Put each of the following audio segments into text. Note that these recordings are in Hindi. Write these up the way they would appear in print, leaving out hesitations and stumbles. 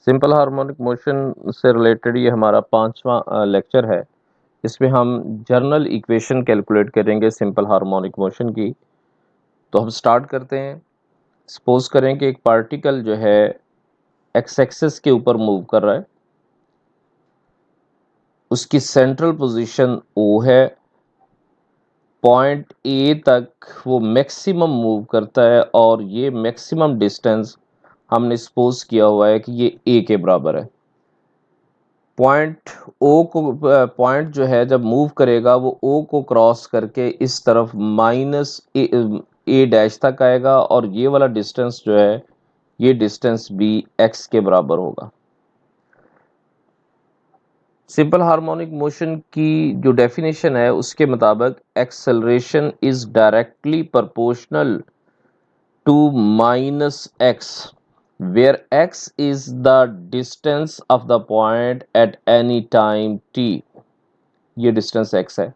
सिंपल हार्मोनिक मोशन से रिलेटेड ये हमारा 5वां लेक्चर है। इसमें हम जर्नल इक्वेशन कैलकुलेट करेंगे सिंपल हार्मोनिक मोशन की। तो हम स्टार्ट करते हैं। सपोज करें कि एक पार्टिकल जो है एक्स एक्सिस के ऊपर मूव कर रहा है, उसकी सेंट्रल पोजीशन O है, पॉइंट ए तक वो मैक्सिमम मूव करता है और ये मैक्सिमम डिस्टेंस हमने सपोज किया हुआ है कि ये ए के बराबर है। पॉइंट ओ को पॉइंट जो है जब मूव करेगा वो ओ को क्रॉस करके इस तरफ माइनस ए डैश तक आएगा और ये वाला डिस्टेंस जो है ये डिस्टेंस भी एक्स के बराबर होगा। सिंपल हार्मोनिक मोशन की जो डेफिनेशन है उसके मुताबिक acceleration is directly proportional to minus x where x is the distance of the point at any time t। ये डिस्टेंस x है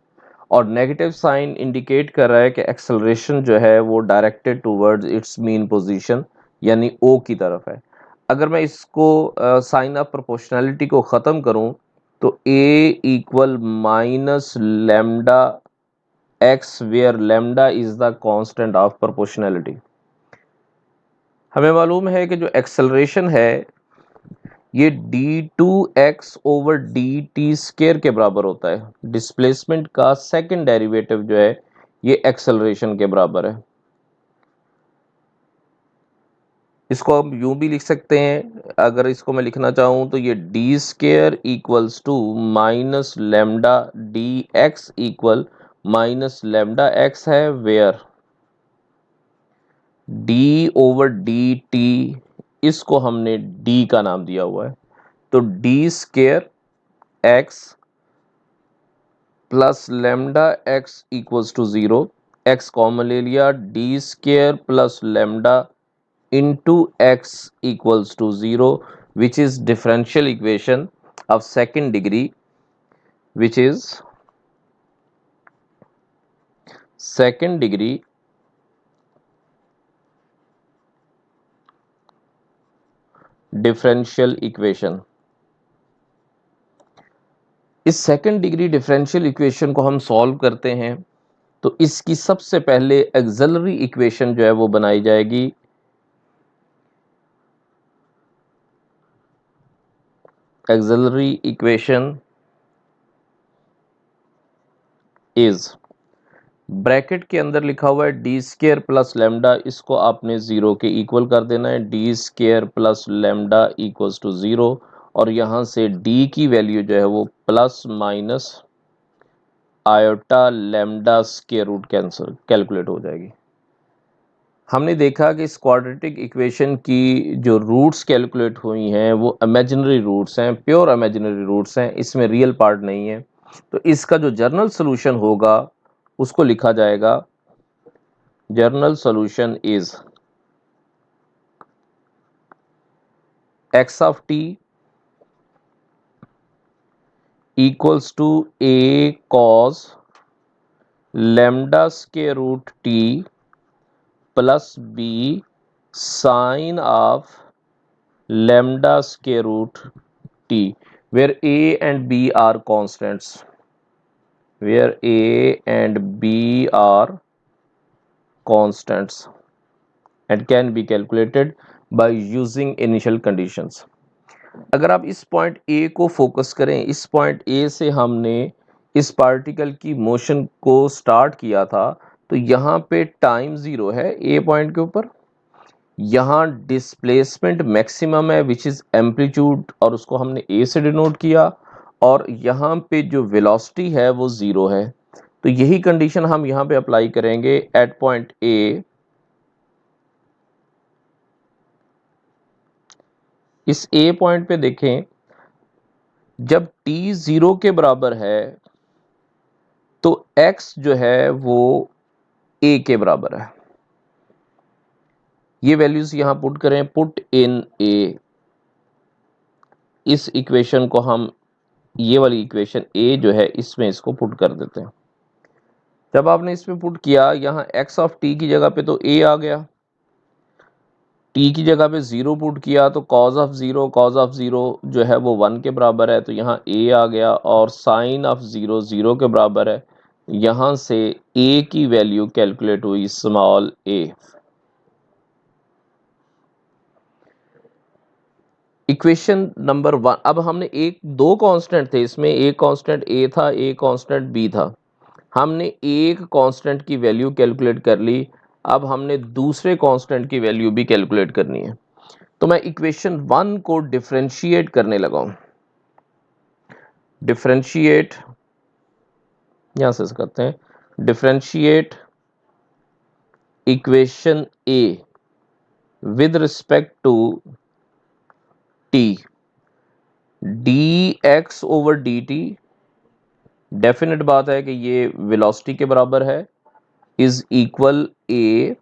और नेगेटिव साइन इंडिकेट कर रहा है कि एक्सेलरेशन जो है वो directed towards its mean position यानी o की तरफ है। अगर मैं इसको साइन ऑफ प्रोपोर्शनैलिटी को ख़त्म करूं तो a equal minus lambda x where lambda is the constant of proportionality. हमें मालूम है कि जो एक्सेलरेशन है ये d2x ओवर dt स्केयर के बराबर होता है। डिस्प्लेसमेंट का सेकंड डेरिवेटिव जो है ये एक्सेलरेशन के बराबर है। इसको हम यूं भी लिख सकते हैं, अगर इसको मैं लिखना चाहूं तो ये D square equals to minus lambda D X equal minus lambda X है, where D over D T इसको हमने डी का नाम दिया हुआ है। तो D square X plus lambda X equals to 0, X common ले लिया, D square plus lambda into X equals to 0 which is differential equation of second degree, which is second degree differential equation. इस सेकेंड डिग्री डिफरेंशियल इक्वेशन को हम सॉल्व करते हैं तो इसकी सबसे पहले एक्सिलरी इक्वेशन जो है वो बनाई जाएगी। एक्सिलरी इक्वेशन इज, ब्रैकेट के अंदर लिखा हुआ है डी स्केयर प्लस लेमडा, इसको आपने 0 के इक्वल कर देना है। D square plus lambda equals to 0 और यहाँ से डी की वैल्यू जो है वो plus minus iota lambda square root cancel calculate हो जाएगी। हमने देखा कि इस क्वाड्रेटिक इक्वेशन की जो रूट्स कैलकुलेट हुई हैं वो इमेजिनरी रूट्स हैं, प्योर इमेजिनरी रूट्स हैं, इसमें रियल पार्ट नहीं है। तो इसका जो जर्नल सोल्यूशन होगा उसको लिखा जाएगा, journal solution is x of t equals to a cos lambda square root t plus b sine of lambda square root t, where a and b are constants, where a and b are constants and can be calculated by using initial conditions। अगर आप इस पॉइंट ए को फोकस करें, इस पॉइंट ए से हमने इस पार्टिकल की मोशन को स्टार्ट किया था तो यहाँ पे टाइम 0 है ए पॉइंट के ऊपर, यहाँ डिस्प्लेसमेंट मैक्सिमम है विच इज एम्पलीट्यूड और उसको हमने ए से डिनोट किया, और यहाँ पे जो वेलोसिटी है वो 0 है। तो यही कंडीशन हम यहाँ पे अप्लाई करेंगे एट पॉइंट ए। इस ए पॉइंट पे देखें, जब t 0 के बराबर है तो x जो है वो a के बराबर है। ये वैल्यूज यहां पुट करें, पुट इन a। इस इक्वेशन को हम, ये वाली इक्वेशन a जो है इसमें इसको पुट कर देते हैं। जब आपने इसमें पुट किया, यहाँ x ऑफ t की जगह पे तो a आ गया, टी की जगह पे 0 पुट किया तो कॉज ऑफ ज़ीरो जो है वो 1 के बराबर है, तो यहाँ ए आ गया, और साइन ऑफ ज़ीरो 0 के बराबर है। यहाँ से ए की वैल्यू कैलकुलेट हुई स्मॉल ए। इक्वेशन नंबर 1, अब हमने एक दो कांस्टेंट थे इसमें, एक कांस्टेंट ए था, एक कांस्टेंट बी था। हमने एक कांस्टेंट की वैल्यू कैलकुलेट कर ली, अब हमने दूसरे कांस्टेंट की वैल्यू भी कैलकुलेट करनी है। तो मैं इक्वेशन 1 को डिफरेंशिएट करने लगा हूं। डिफरेंशिएट, यहां से करते हैं, differentiate equation A with respect to T, D X over D T, definite बात है कि ये वेलोसिटी के बराबर है, इज इक्वल ए।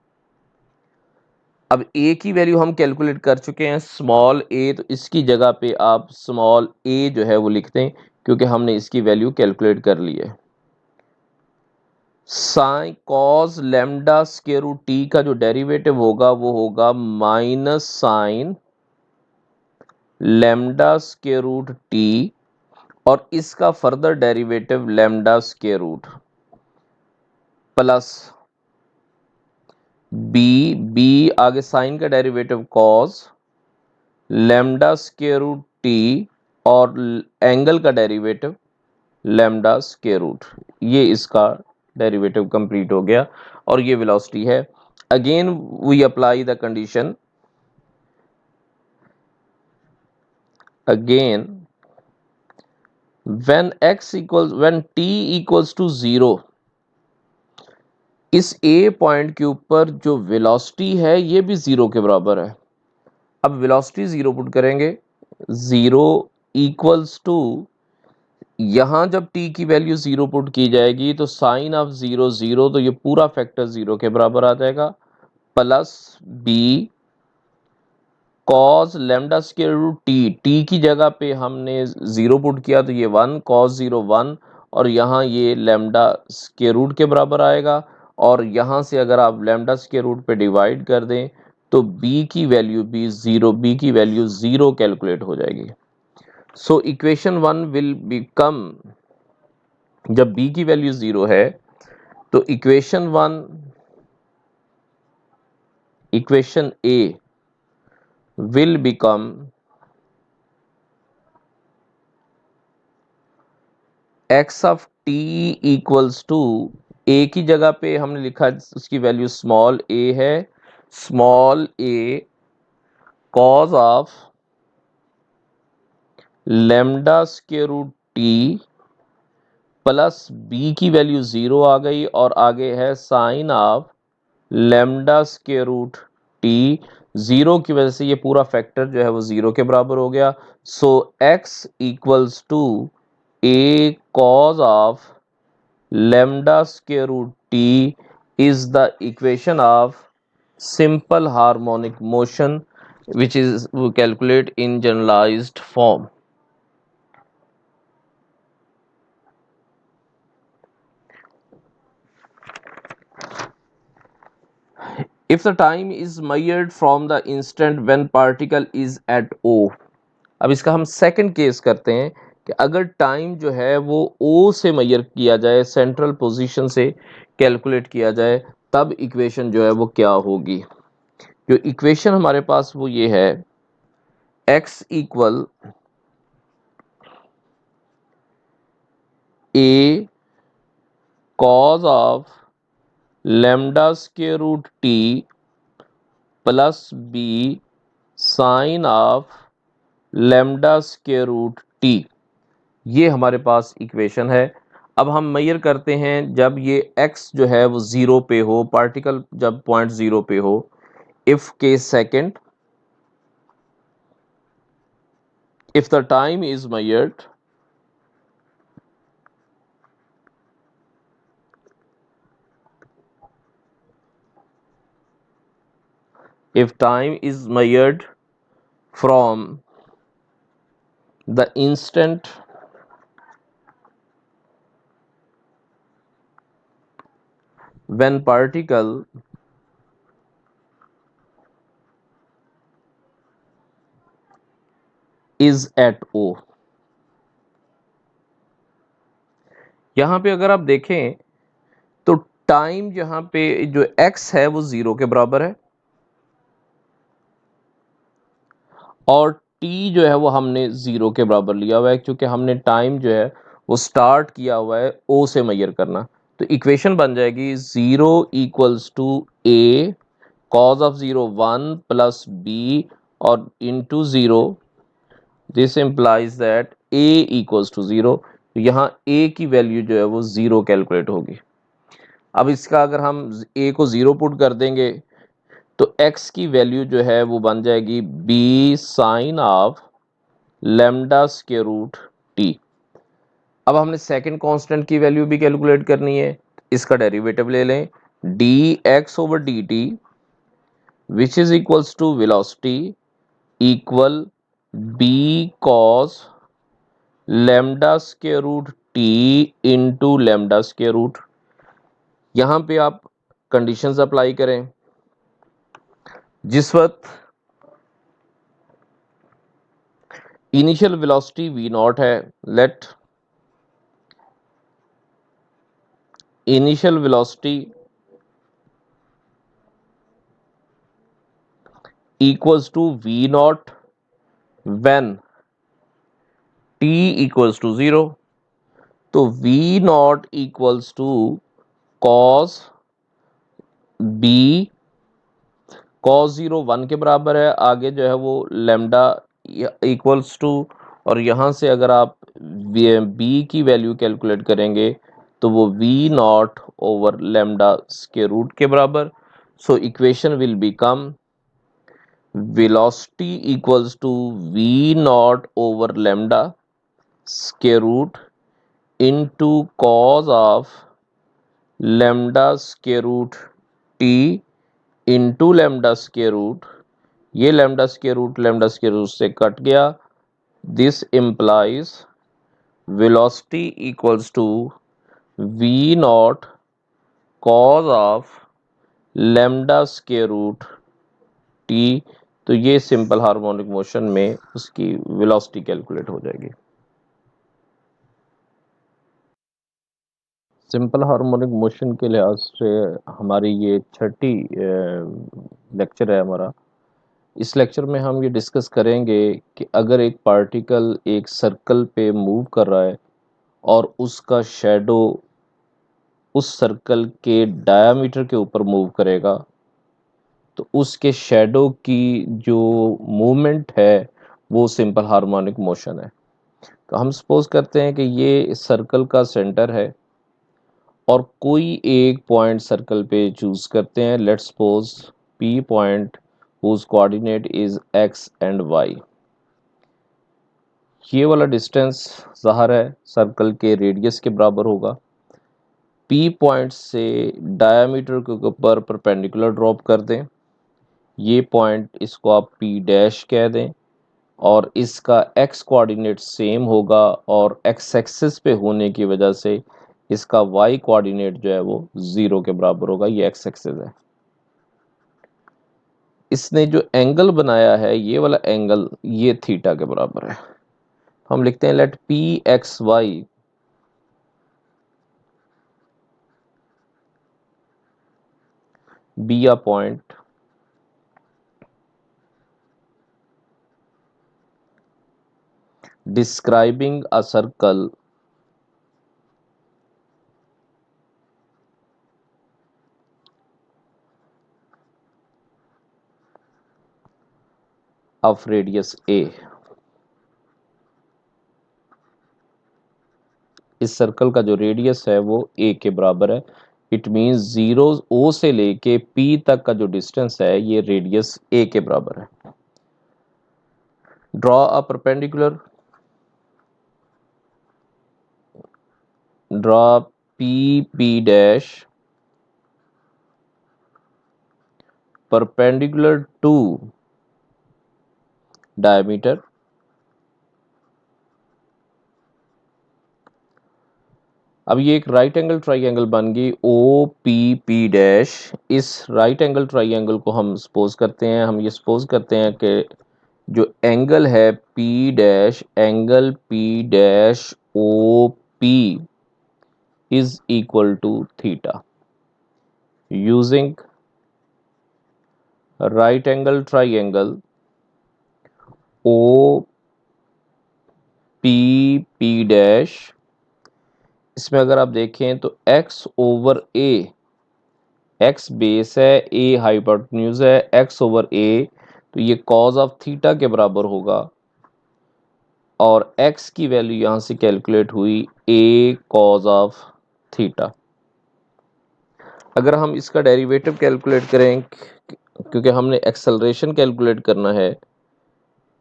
अब ए की वैल्यू हम कैलकुलेट कर चुके हैं स्मॉल ए, तो इसकी जगह पे आप स्मॉल ए जो है वो लिखते हैं, क्योंकि हमने इसकी वैल्यू कैलकुलेट कर ली है। Sine cos lambda square root T का जो डेरिवेटिव होगा वो होगा minus sine lambda square root T, और इसका further derivative lambda square root plus B आगे साइन का derivative cos lambda square root T, और एंगल का डेरिवेटिव लेमडा स्क्वायर रूट। ये इसका डेरिवेटिव कंप्लीट हो गया, और ये वेलोसिटी है। Again we apply the condition, again when t equals to 0, इस ए पॉइंट के ऊपर जो वेलोसिटी है ये भी 0 के बराबर है। अब वेलोसिटी 0 पुट करेंगे, 0 इक्वल्स टू, यहां जब t की वैल्यू 0 पुट की जाएगी तो साइन ऑफ 0 0, तो ये पूरा फैक्टर 0 के बराबर आ जाएगा, plus B cos lambda square root T की जगह पे हमने 0 पुट किया तो ये 1 कॉस 0 1, और यहाँ ये लेमडा स्क्वायर रूट के बराबर आएगा, और यहाँ से अगर आप लेमडा स्क्वायर रूट पे डिवाइड कर दें तो b की वैल्यू भी 0, b की वैल्यू 0 कैलकुलेट हो जाएगी। सो इक्वेशन 1 विल बिकम, जब b की वैल्यू 0 है तो equation 1, equation a will become x of t equals to, a की जगह पे हमने लिखा उसकी वैल्यू स्मॉल a है, small a cos of lambda square root T plus b की वैल्यू 0 आ गई, और आगे है sine of lambda square root T. 0 की वजह से ये पूरा फैक्टर जो है वो 0 के बराबर हो गया। So x equals to a cos of lambda square root t is the equation of simple harmonic motion, which is we calculate in generalized form. If the time is measured from the instant when particle is at O, अब इसका हम सेकंड केस करते हैं कि अगर टाइम जो है वो O से मेजर किया जाए, सेंट्रल पोजीशन से कैलकुलेट किया जाए, तब इक्वेशन जो है वो क्या होगी। जो इक्वेशन हमारे पास वो ये है, x equal a cos of lambda square root T plus b sine of lambda square root T, ये हमारे पास इक्वेशन है। अब हम मेजर करते हैं जब ये x जो है वो 0 पे हो, पार्टिकल जब पॉइंट 0 पे हो। If case second, if the time is measured if time is measured from the instant when particle is at O. यहां पे अगर आप देखें तो टाइम यहां पे जो x है वो 0 के बराबर है और t जो है वो हमने 0 के बराबर लिया हुआ है, क्योंकि हमने टाइम जो है वो स्टार्ट किया हुआ है o से मेजर करना। तो इक्वेशन बन जाएगी 0 equals to a cos of 0 1 plus b और into 0, this implies that a equals to 0। तो यहाँ a की वैल्यू जो है वो 0 कैलकुलेट होगी। अब इसका अगर हम a को 0 पुट कर देंगे तो x की वैल्यू जो है वो बन जाएगी b sine of lambda square root t। अब हमने सेकंड कांस्टेंट की वैल्यू भी कैलकुलेट करनी है, इसका डेरिवेटिव ले लें dx over dt which is equals to velocity equal b cos lambda square root t into lambda square root. यहां पे आप कंडीशंस अप्लाई करें। जिस वक्त इनिशियल वेलोसिटी v नॉट है, let initial velocity equals to v naught when t equals to 0। तो v not equals to cos b, cos 0 1 के बराबर है, आगे जो है वो लैम्डा इक्वल्स टू, और यहाँ से अगर आप b की वैल्यू कैलकुलेट करेंगे तो वो v naught over lambda square root के बराबर। So equation will become velocity equals to v naught over lambda square root into cos of lambda square root t into lambda square root, ये lambda square root से कट गया। This implies velocity equals to v naught cos of lambda square root t। तो ये सिंपल हार्मोनिक मोशन में उसकी वेलोसिटी कैलकुलेट हो जाएगी। सिंपल हार्मोनिक मोशन के लिहाज से हमारी ये 30 लेक्चर है हमारा। इस लेक्चर में हम ये डिस्कस करेंगे कि अगर एक पार्टिकल एक सर्कल पे मूव कर रहा है और उसका शैडो उस सर्कल के डायामीटर के ऊपर मूव करेगा तो उसके शैडो की जो मूवमेंट है वो सिंपल हार्मोनिक मोशन है। तो हम सपोज करते हैं कि ये सर्कल का सेंटर है और कोई एक पॉइंट सर्कल पे चूज करते हैं, let's suppose P point whose coordinate is X and Y. ये वाला डिस्टेंस ज़ाहिर है सर्कल के रेडियस के बराबर होगा। पी पॉइंट से डायमीटर के ऊपर परपेंडिकुलर ड्रॉप कर दें, ये पॉइंट इसको आप पी डैश कह दें और इसका एक्स कोऑर्डिनेट सेम होगा और एक्स एक्सिस पे होने की वजह से इसका वाई कोऑर्डिनेट जो है वो 0 के बराबर होगा। ये एक्स एक्सिस है। इसने जो एंगल बनाया है ये वाला एंगल ये थीटा के बराबर है। हम लिखते हैं let P X Y be a point describing a circle of radius a। इस सर्कल का जो रेडियस है वो a के बराबर है। इट मींस 0 o से लेके p तक का जो डिस्टेंस है ये रेडियस a के बराबर है। Draw a perpendicular, draw p p dash perpendicular to diameter. अब ये एक राइट एंगल ट्राइंगल बन गई ओ पी पी डैश। इस राइट एंगल ट्राइंगल को हम सपोज करते हैं, हम ये सपोज करते हैं कि जो एंगल है P dash, angle P dash O P is equal to theta. Using right angle triangle O P P dash, इसमें अगर आप देखें तो x over A, x base है, a हाइपोटेन्यूज है, x ओवर a, तो ये कॉज ऑफ थीटा के बराबर होगा और x की वैल्यू यहां से कैलकुलेट हुई a कॉज ऑफ थीटा। अगर हम इसका डेरिवेटिव कैलकुलेट करें, क्योंकि हमने एक्सेलरेशन कैलकुलेट करना है,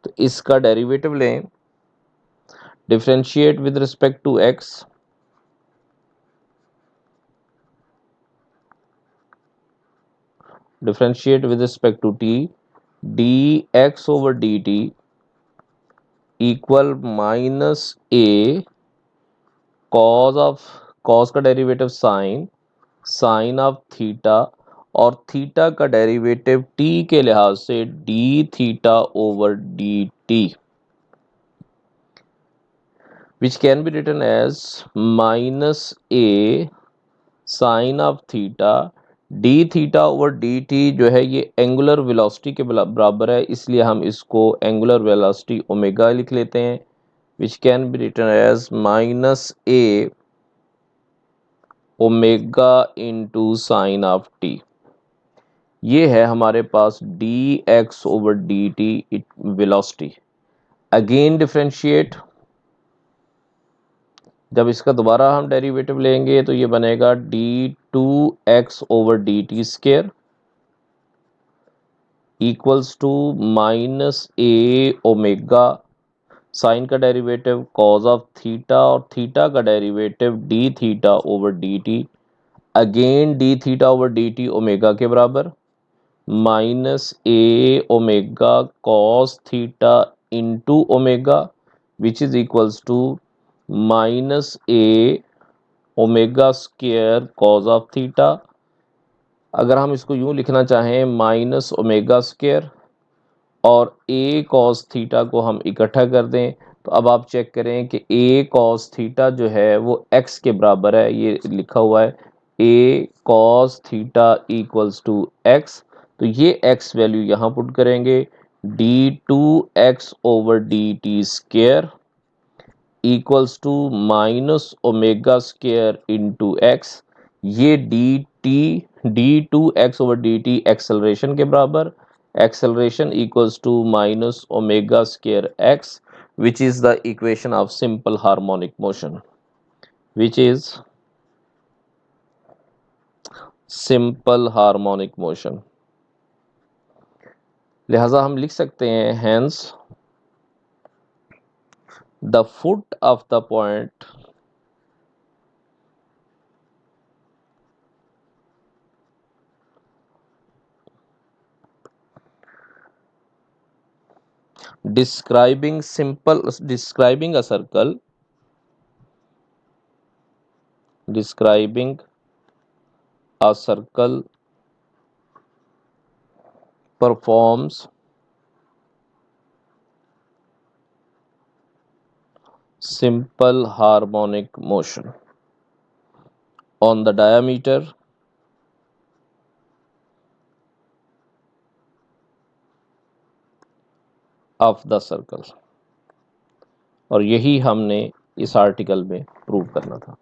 तो इसका डेरिवेटिव लें, differentiate with respect to x, differentiate with respect to t, dx over dt equal minus a cos का डेरिवेटिव साइन ऑफ थीटा, और थीटा का डेरिवेटिव t के लिहाज से D theta over D T, which can be written as minus a sine of theta, D theta over D T जो है ये एंगुलर वेलोसिटी के बराबर है, इसलिए हम इसको एंगुलर वेलोसिटी ओमेगा लिख लेते हैं, which can be written as minus a omega into sine of T. ये है हमारे पास D X over D T velocity. Again differentiate, जब इसका दोबारा हम डेरिवेटिव लेंगे तो ये बनेगा D two X over D T square equals to minus A omega, sine का डेरिवेटिव कॉज ऑफ थीटा और थीटा का derivative D theta over D T, again D theta over D T omega के बराबर, minus A omega cos theta into omega which is equals to minus A omega square cos of theta. अगर हम इसको यूं लिखना चाहें माइनस ओमेगा स्क्वेयर और ए कॉस थीटा को हम इकट्ठा कर दें, तो अब आप चेक करें कि ए कॉस थीटा जो है वो एक्स के बराबर है, ये लिखा हुआ है A cos theta equals to X, तो ये एक्स वैल्यू यहाँ पुट करेंगे, D two X over D T square equals to minus omega square into X, ये D two X over D T acceleration के बराबर, acceleration equals to minus omega square x, which is the equation of simple harmonic motion, which is simple harmonic motion। लिहाजा हम लिख सकते हैं hence the foot of the point describing a circle, describing a circle performs simple harmonic motion on the diameter of the circle। और यही हमने इस आर्टिकल में प्रूव करना था।